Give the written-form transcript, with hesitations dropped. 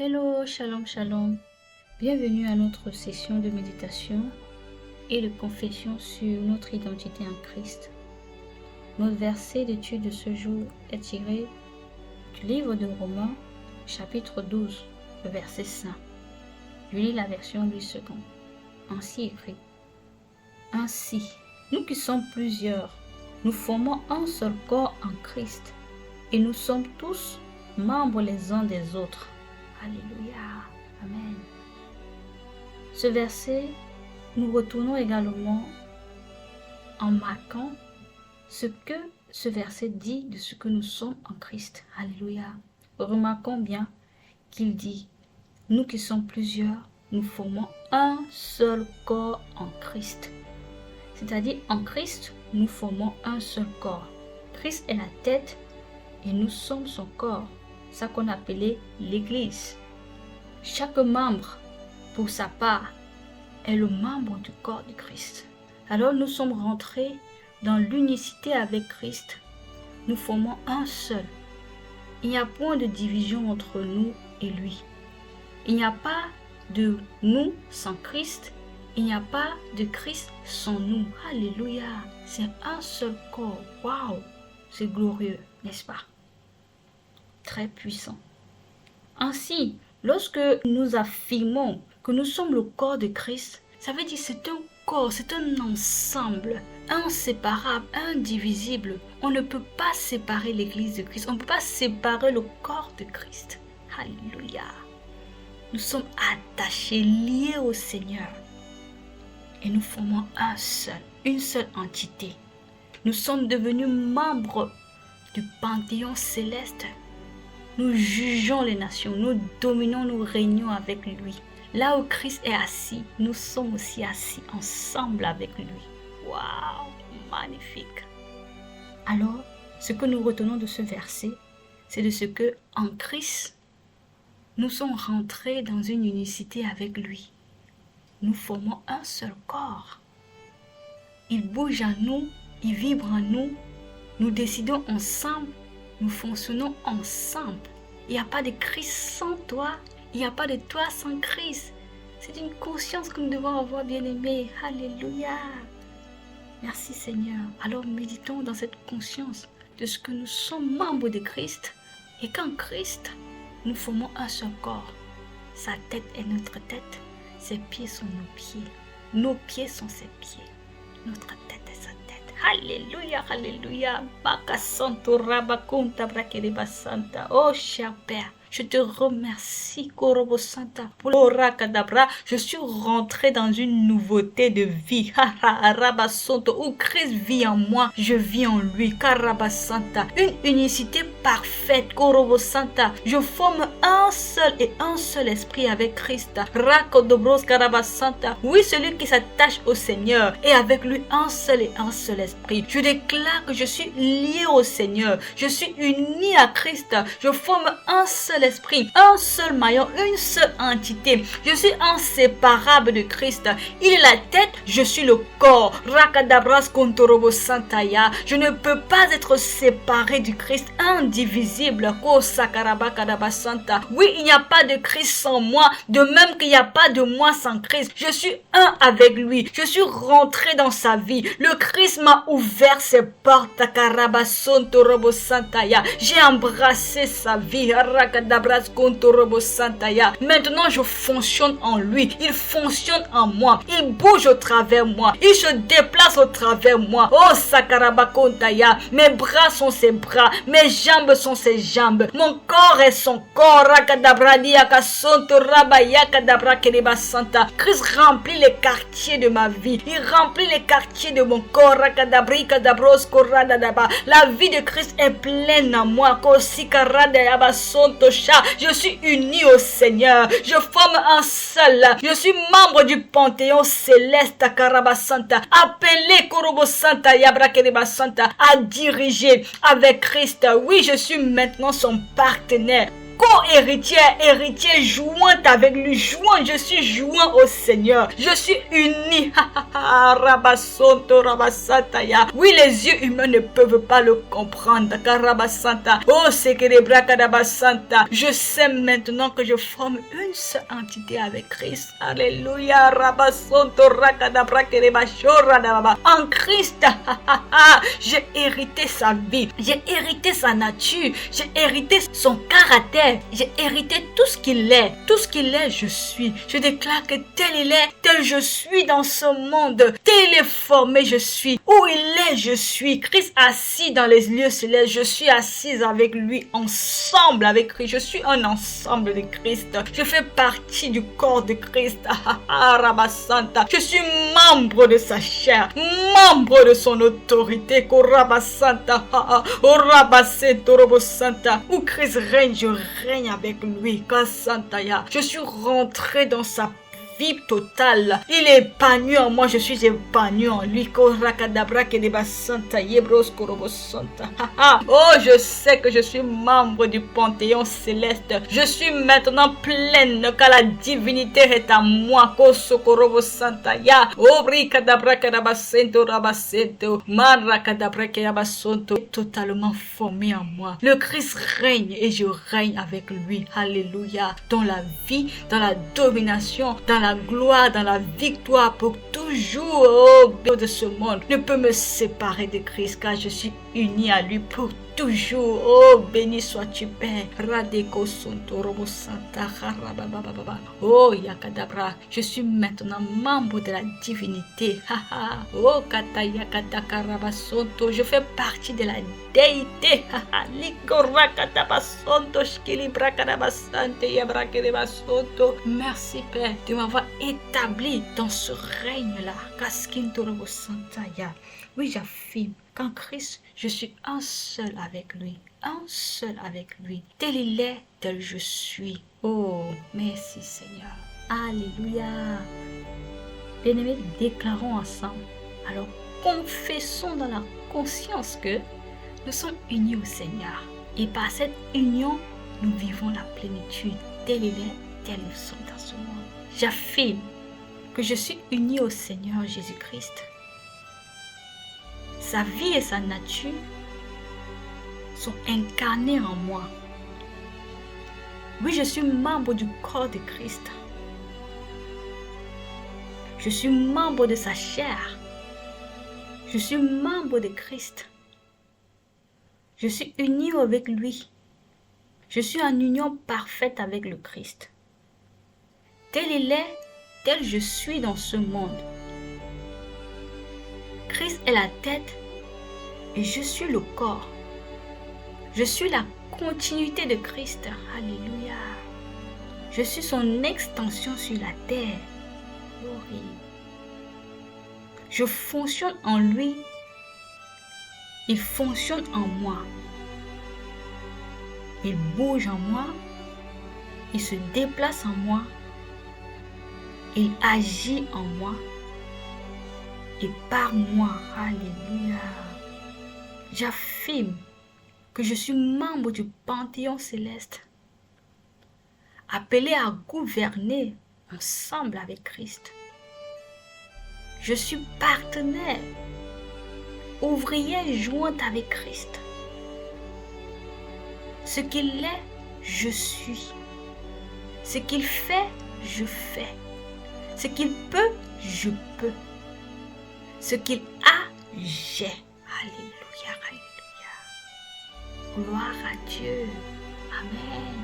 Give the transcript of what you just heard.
Hello, shalom, shalom. Bienvenue à notre session de méditation et de confession sur notre identité en Christ. Notre verset d'étude de ce jour est tiré du livre de Romains, chapitre 12, le verset 5. Je lis la version 8 secondes. Ainsi écrit. Ainsi, nous qui sommes plusieurs, nous formons un seul corps en Christ et nous sommes tous membres les uns des autres. Alléluia. Amen. Ce verset, nous retournons également en marquant ce que ce verset dit de ce que nous sommes en Christ. Alléluia. Remarquons bien qu'il dit, nous qui sommes plusieurs, nous formons un seul corps en Christ. C'est-à-dire, en Christ, nous formons un seul corps. Christ est la tête et nous sommes son corps. Ça qu'on appelait l'Église. Chaque membre, pour sa part, est le membre du corps de Christ. Alors nous sommes rentrés dans l'unicité avec Christ. Nous formons un seul. Il n'y a point de division entre nous et lui. Il n'y a pas de nous sans Christ. Il n'y a pas de Christ sans nous. Alléluia. C'est un seul corps. Waouh. C'est glorieux, n'est-ce pas? Très puissant. Ainsi, lorsque nous affirmons que nous sommes le corps de Christ, ça veut dire que c'est un corps, c'est un ensemble, inséparable, indivisible. On ne peut pas séparer l'Église de Christ, on ne peut pas séparer le corps de Christ. Alléluia. Nous sommes attachés, liés au Seigneur. Et nous formons un seul, une seule entité. Nous sommes devenus membres du Panthéon céleste. Nous jugeons les nations, nous dominons, nous régnons avec lui. Là où Christ est assis, nous sommes aussi assis ensemble avec lui. Waouh, magnifique. Alors, ce que nous retenons de ce verset, c'est de ce que en Christ, nous sommes rentrés dans une unicité avec lui. Nous formons un seul corps. Il bouge en nous, il vibre en nous. Nous décidons ensemble. Nous fonctionnons ensemble. Il n'y a pas de Christ sans toi. Il n'y a pas de toi sans Christ. C'est une conscience que nous devons avoir, bien-aimés. Alléluia. Merci Seigneur. Alors méditons dans cette conscience de ce que nous sommes membres de Christ. Et qu'en Christ, nous formons un seul corps. Sa tête est notre tête. Ses pieds sont nos pieds. Nos pieds sont ses pieds. Notre tête est sa tête. Alléluia, alléluia. Oh, cher Père, je te remercie, Korobo Santa, pour l'orakadabra. Je suis rentré dans une nouveauté de vie. Où Christ vit en moi, je vis en lui. Karabasanta. Une unicité parfaite, Korobo Santa. Je forme un seul et un seul esprit avec Christ. Rakodobros Karabasanta. Oui, celui qui s'attache au Seigneur et avec lui un seul et un seul esprit. Je déclare que je suis lié au Seigneur. Je suis uni à Christ. Je forme un seul esprit, un seul maillon, une seule entité. Je suis inséparable de Christ. Il est la tête, je suis le corps. Rakadabras kontorobo santaya. Je ne peux pas être séparé du Christ, indivisible. Ko sakaraba kadaba santa. Oui, il n'y a pas de Christ sans moi, de même qu'il n'y a pas de moi sans Christ. Je suis un avec lui. Je suis rentré dans sa vie. Le Christ m'a ouvert ses portes. Takaraba sontorobo santaya. J'ai embrassé sa vie. Maintenant je fonctionne en lui. Il fonctionne en moi. Il bouge au travers moi. Il se déplace au travers moi. Oh Sakarabakontaya. Mes bras sont ses bras. Mes jambes sont ses jambes. Mon corps est son corps. Christ remplit les quartiers de ma vie. Il remplit les quartiers de mon corps. La vie de Christ est pleine en moi. Je suis uni au Seigneur. Je forme un seul. Je suis membre du Panthéon céleste Karabasanta. Appelé Korobo Santa Yabrakereba Santa à diriger avec Christ. Oui, je suis maintenant son partenaire. co-héritière, héritière jointe avec lui, jointe, je suis joint au Seigneur, je suis uni. Rabasonto Rabasataya. Oui, les yeux humains ne peuvent pas le comprendre. Karabasanta. Oh, Sekerebra Karabasanta. Je sais maintenant que je forme une seule entité avec Christ. Alléluia. Rabasonto Rakadabra Kerebashora. En Christ, j'ai hérité sa vie, j'ai hérité sa nature, j'ai hérité son caractère, j'ai hérité tout ce qu'il est. Tout ce qu'il est, je suis. Je déclare que tel il est, tel je suis dans ce monde. Tel il est formé, je suis. Où il est, je suis. Christ assis dans les lieux célestes, je suis assise avec lui, ensemble avec Christ. Je suis un ensemble de Christ. Je fais partie du corps de Christ. Rabasanta. Je suis membre de sa chair, membre de son autorité. Korabasanta. Santa. Où Christ règne, je règne avec lui. Kasantaya. Je suis rentré dans sa vie totale. Il est épanoui en moi, je suis épanoui en lui. Oh, je sais que je suis membre du Panthéon céleste. Je suis maintenant pleine car la divinité est à moi. Oh, totalement formé en moi. Le Christ règne et je règne avec lui. Alléluia. Dans la vie, dans la domination, dans la gloire, dans la victoire pour toujours. Oh, de ce monde ne peut me séparer de Christ car je suis uni à lui pour toujours. Oh, béni sois-tu, Père. Radeko Sonto Robo Santa Harabababa. Oh, Yakadabra, je suis maintenant membre de la divinité. Oh, Kataya Katakaraba Sonto, je fais partie de la déité. Likora Kataba Sonto Shkilibra Kadaba Sante Yabra Kedeba Sonto. Merci, Père, de m'avoir établi dans ce règne-là. Kaskinto Robo Santa Ya. Oui, j'affirme qu'en Christ, je suis un seul avec lui. Un seul avec lui. Tel il est, tel je suis. Oh, merci Seigneur. Alléluia. Bien-aimés, déclarons ensemble. Alors, confessons dans la conscience que nous sommes unis au Seigneur. Et par cette union, nous vivons la plénitude. Tel il est, tel nous sommes dans ce monde. J'affirme que je suis uni au Seigneur Jésus-Christ. Sa vie et sa nature sont incarnées en moi. Oui, je suis membre du corps de Christ. Je suis membre de sa chair. Je suis membre de Christ. Je suis uni avec lui. Je suis en union parfaite avec le Christ. Tel il est, tel je suis dans ce monde. Christ est la tête et je suis le corps. Je suis la continuité de Christ. Alléluia. Je suis son extension sur la terre. Glory. Je fonctionne en lui. Il fonctionne en moi. Il bouge en moi. Il se déplace en moi. Il agit en moi. Et par moi, alléluia, j'affirme que je suis membre du Panthéon céleste, appelé à gouverner ensemble avec Christ. Je suis partenaire, ouvrier jointe avec Christ. Ce qu'il est, je suis. Ce qu'il fait, je fais. Ce qu'il peut, je peux. Ce qu'il a, j'ai. Alléluia, alléluia. Gloire à Dieu. Amen.